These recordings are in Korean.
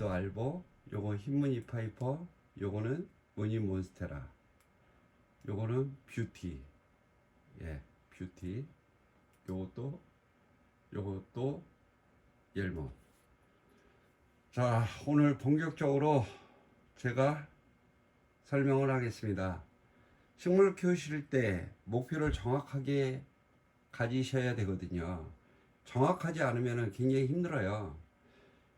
레드 알보, 요거 흰무늬 파이퍼, 요거는 무늬 몬스테라, 요거는 뷰티. 예, 뷰티. 요것도 옐몬. 자, 오늘 본격적으로 제가 설명을 하겠습니다. 식물 키우실 때 목표를 정확하게 가지셔야 되거든요. 정확하지 않으면 굉장히 힘들어요.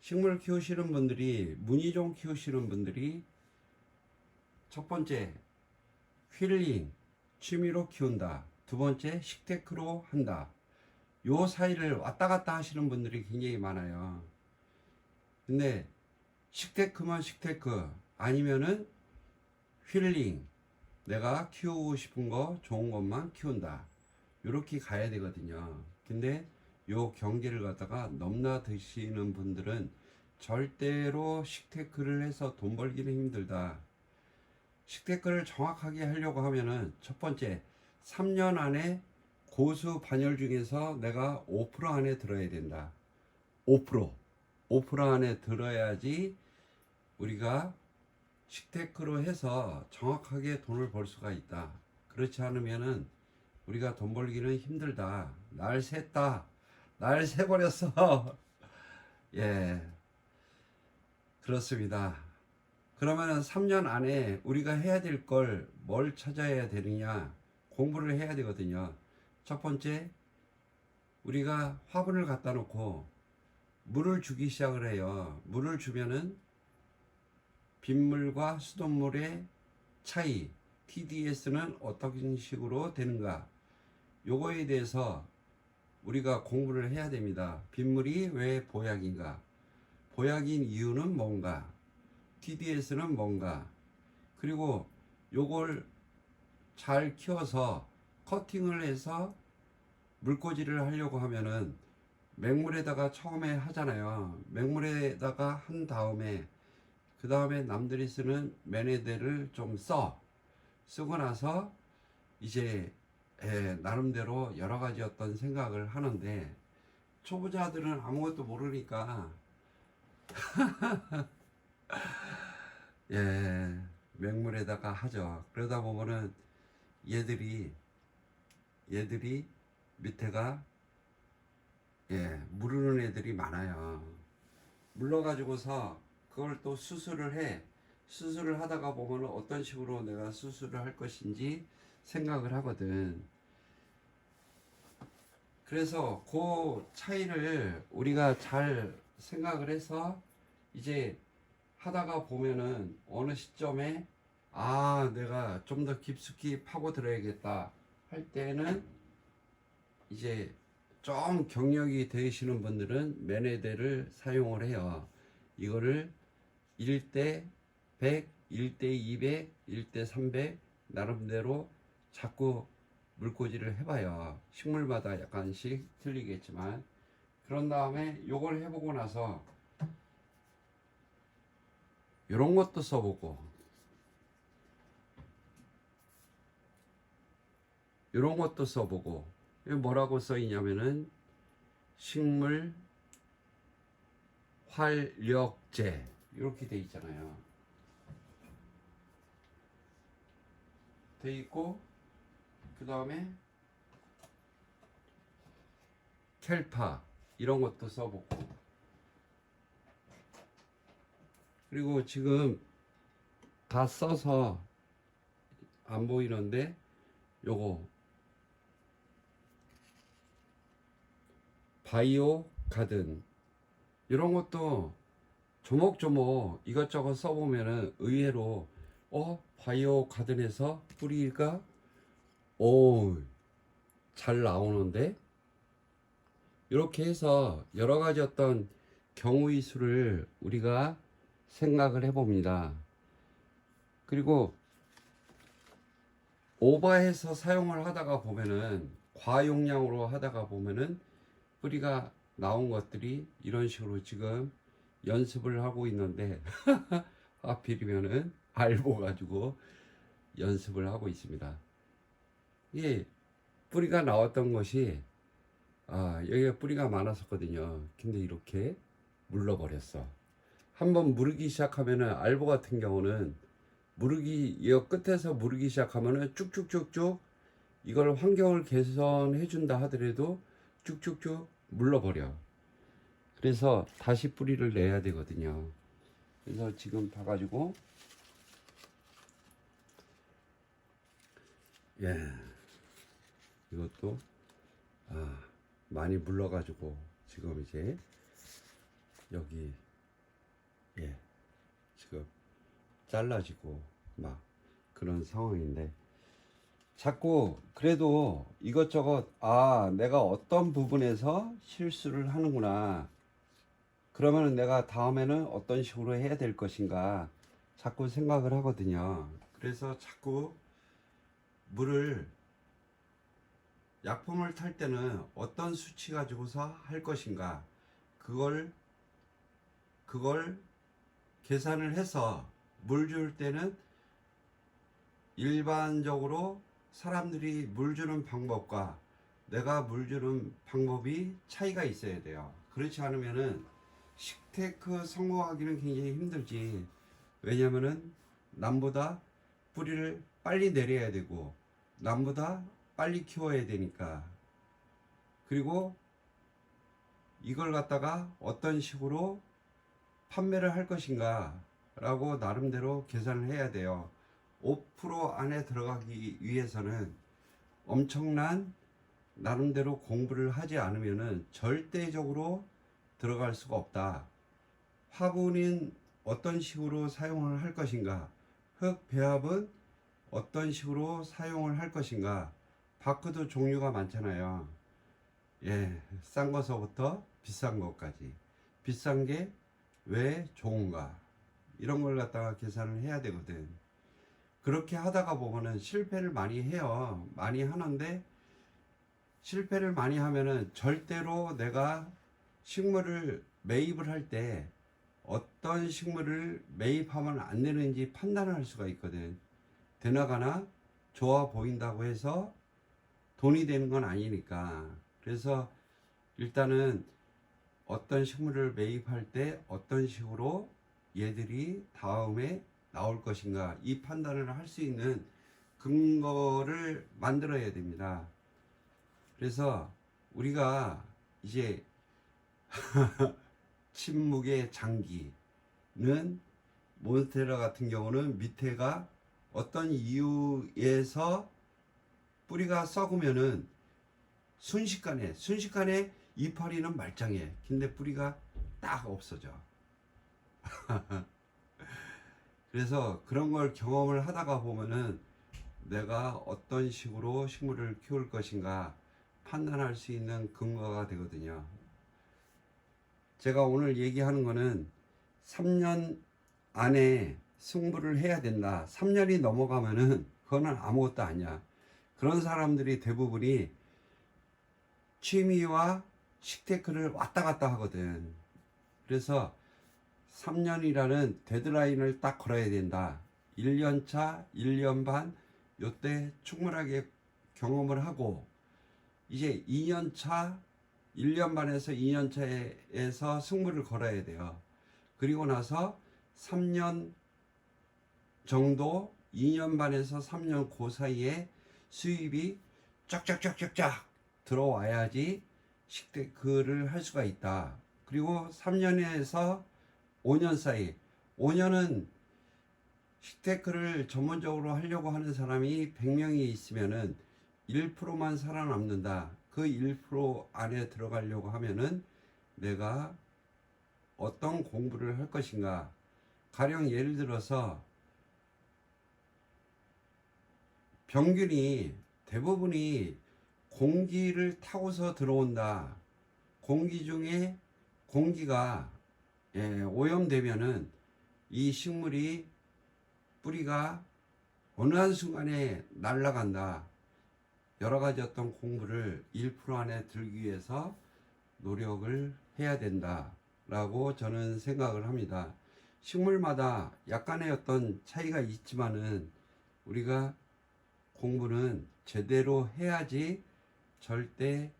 식물 키우시는 분들이, 무늬종 키우시는 분들이 첫 번째 휠링, 취미로 키운다. 두 번째 식테크로 한다. 요 사이를 왔다 갔다 하시는 분들이 굉장히 많아요. 근데 식테크면 식테크, 아니면은 휠링, 내가 키우고 싶은 거 좋은 것만 키운다. 이렇게 가야 되거든요. 근데 요 경계를 갖다가 넘나드시는 분들은 절대로 식테크를 해서 돈 벌기는 힘들다. 식테크를 정확하게 하려고 하면은 첫 번째 3년 안에 고수 반열 중에서 내가 5% 안에 들어야 된다. 5% 안에 들어야지 우리가 식테크로 해서 정확하게 돈을 벌 수가 있다. 그렇지 않으면은 우리가 돈 벌기는 힘들다. 날 샜다. 날 새버렸어. 예, 그렇습니다. 그러면은 3년 안에 우리가 해야 될 걸 뭘 찾아야 되느냐? 공부를 해야 되거든요. 첫 번째, 우리가 화분을 갖다 놓고 물을 주기 시작을 해요. 물을 주면은 빗물과 수돗물의 차이, TDS는 어떤 식으로 되는가? 요거에 대해서 우리가 공부를 해야 됩니다. 빗물이 왜 보약인가? 보약인 이유는 뭔가? TDS는 뭔가? 그리고 요걸 잘 키워서 커팅을 해서 물꽂이를 하려고 하면은 맹물에다가 처음에 하잖아요. 맹물에다가 한 다음에 그 다음에 남들이 쓰는 매네대를 좀 쓰고 나서 이제 나름대로 여러 가지 어떤 생각을 하는데, 초보자들은 아무것도 모르니까 예, 맹물에다가 하죠. 그러다 보면은 얘들이 밑에가 무르는 애들이 많아요. 물러가지고서 그걸 또 수술을 해. 수술을 하다가 보면 어떤 식으로 내가 수술을 할 것인지 생각을 하거든. 그래서 그 차이를 우리가 잘 생각을 해서 이제 하다가 보면은 어느 시점에 내가 좀 더 깊숙이 파고 들어야겠다 할 때는 이제 좀 경력이 되시는 분들은 매네대를 사용을 해요. 이거를 1대 100, 1대 200, 1대 300 나름대로 자꾸 물꽂이를 해봐요. 식물마다 약간씩 틀리겠지만, 그런 다음에 요걸 해보고 나서 요런 것도 써보고 요런 것도 써보고, 뭐라고 써있냐면은 식물 활력제 이렇게 돼 있잖아요. 돼 있고, 그 다음에 켈파 이런 것도 써보고, 그리고 지금 다 써서 안 보이는데 요거 바이오 가든 이런 것도 조목조목 이것저것 써보면은 의외로 바이오 가든에서 뿌리가 잘 나오는데, 이렇게 해서 여러 가지 어떤 경우의 수를 우리가 생각을 해봅니다. 그리고 오버해서 사용을 하다가 보면은, 과용량으로 하다가 보면은 뿌리가 나온 것들이 이런 식으로 지금 연습을 하고 있는데 하필이면은 알보 가지고 연습을 하고 있습니다. 이게 뿌리가 나왔던 것이 여기가 뿌리가 많았었거든요. 근데 이렇게 물러버렸어. 한번 무르기 시작하면은 알보 같은 경우는 무르기 이 끝에서 무르기 시작하면은 쭉쭉쭉쭉 이걸 환경을 개선해 준다 하더라도 쭉쭉쭉 물러버려. 그래서 다시 뿌리를 내야 되거든요. 그래서 지금 봐가지고 예 이것도 많이 물러가지고 지금 이제 여기 예 지금 잘라지고 막 그런 상황인데 자꾸 그래도 이것저것 내가 어떤 부분에서 실수를 하는구나 그러면 내가 다음에는 어떤 식으로 해야 될 것인가 자꾸 생각을 하거든요. 그래서 자꾸 물을 약품을 탈 때는 어떤 수치 가지고서 할 것인가 그걸 계산을 해서 물 줄 때는 일반적으로 사람들이 물 주는 방법과 내가 물 주는 방법이 차이가 있어야 돼요. 그렇지 않으면은 식테크 성공하기는 굉장히 힘들지. 왜냐면은 남보다 뿌리를 빨리 내려야 되고 남보다 빨리 키워야 되니까. 그리고 이걸 갖다가 어떤 식으로 판매를 할 것인가 라고 나름대로 계산을 해야 돼요. 5% 안에 들어가기 위해서는 엄청난 나름대로 공부를 하지 않으면은 절대적으로 들어갈 수가 없다. 화분인 어떤 식으로 사용을 할 것인가, 흙 배합은 어떤 식으로 사용을 할 것인가, 바크도 종류가 많잖아요. 예, 싼 거서부터 비싼 것까지. 비싼 게 왜 좋은가, 이런 걸 갖다가 계산을 해야 되거든. 그렇게 하다가 보면은 실패를 많이 해요. 많이 하는데 실패를 많이 하면은 절대로 내가 식물을 매입을 할 때 어떤 식물을 매입하면 안 되는지 판단을 할 수가 있거든. 되나가나 좋아 보인다고 해서 돈이 되는 건 아니니까. 그래서 일단은 어떤 식물을 매입할 때 어떤 식으로 얘들이 다음에 나올 것인가 이 판단을 할 수 있는 근거를 만들어야 됩니다. 그래서 우리가 이제 침묵의 장기는 몬스테라 같은 경우는 밑에가 어떤 이유에서 뿌리가 썩으면은 순식간에 이파리는 말짱해. 근데 뿌리가 딱 없어져. 그래서 그런 걸 경험을 하다가 보면은 내가 어떤 식으로 식물을 키울 것인가 판단할 수 있는 근거가 되거든요. 제가 오늘 얘기하는 거는 3년 안에 승부를 해야 된다. 3년이 넘어가면은 그거는 아무것도 아니야. 그런 사람들이 대부분이 취미와 식테크를 왔다 갔다 하거든. 그래서 3년이라는 데드라인을 딱 걸어야 된다. 1년 차, 1년 반, 요때 충분하게 경험을 하고, 이제 2년 차, 1년 반에서 2년 차에서 승부를 걸어야 돼요. 그리고 나서 3년 정도, 2년 반에서 3년 그 사이에 수입이 쫙쫙쫙쫙쫙 들어와야지 식대크를 할 수가 있다. 그리고 3년에서 5년 사이, 5년은 식테크를 전문적으로 하려고 하는 사람이 100명이 있으면은 1%만 살아남는다. 그 1% 안에 들어가려고 하면은 내가 어떤 공부를 할 것인가. 가령 예를 들어서 병균이 대부분이 공기를 타고서 들어온다. 공기 중에 공기가 오염되면은 이 식물이 뿌리가 어느 한순간에 날아간다. 여러 가지 어떤 공부를 1% 안에 들기 위해서 노력을 해야 된다. 라고 저는 생각을 합니다. 식물마다 약간의 어떤 차이가 있지만은 우리가 공부는 제대로 해야지 절대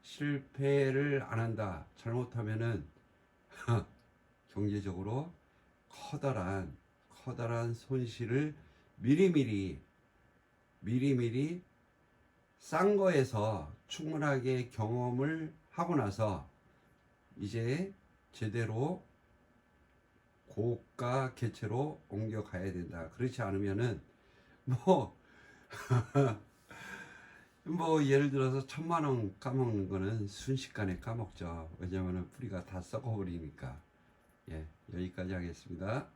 실패를 안 한다. 잘못하면은 경제적으로 커다란 손실을 미리미리 싼 거에서 충분하게 경험을 하고 나서 이제 제대로 고가 개체로 옮겨가야 된다. 그렇지 않으면은 뭐 뭐 예를 들어서 1,000만 원 까먹는 거는 순식간에 까먹죠. 왜냐면은 뿌리가 다 썩어버리니까. 예, 여기까지 하겠습니다.